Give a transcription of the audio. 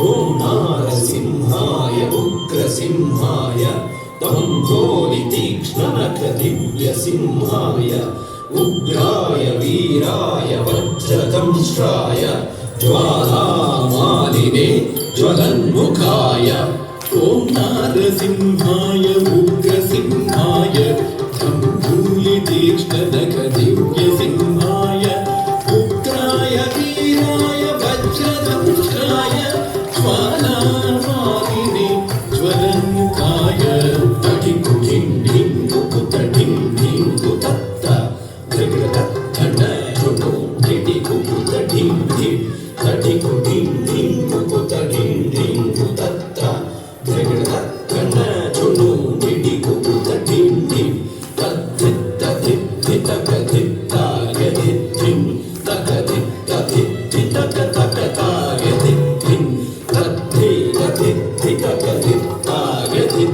ఓం నారసింహాయ ఉగ్రసింహాయ దంభోలి తీక్ష్ణనఖ దివ్యసింహాయ ఉగ్రాయ వీరాయ వజ్రదంష్ట్రాయ జ్వాలామాలినే జ్వలన్ముఖాయ ఓం నారసింహాయ ఉగ్రసింహాయ దంభోలి తీక్ష్ణనఖ దివ్యసింహాయ ఉగ్రాయ వీరాయ వజ్రదంష్ట్రాయ జ్వాలామాలినే జ్వలన్ముఖాయ తటికు డిండింగు తడిండింగు తత్త జగతత్తన చుడు టిటికు తడిండి తటికు డిండింగు తడిండింగు తత్త జగతత్తన చుడు టిటికు తడిండి తత్తిత్త తిత్తితక తిత్తాగదిత్తిం తకదిత్త తిత్తితక తకతాగదిత్తిం తత్తి తతిత్తితక తిత్తాగదిత్తిం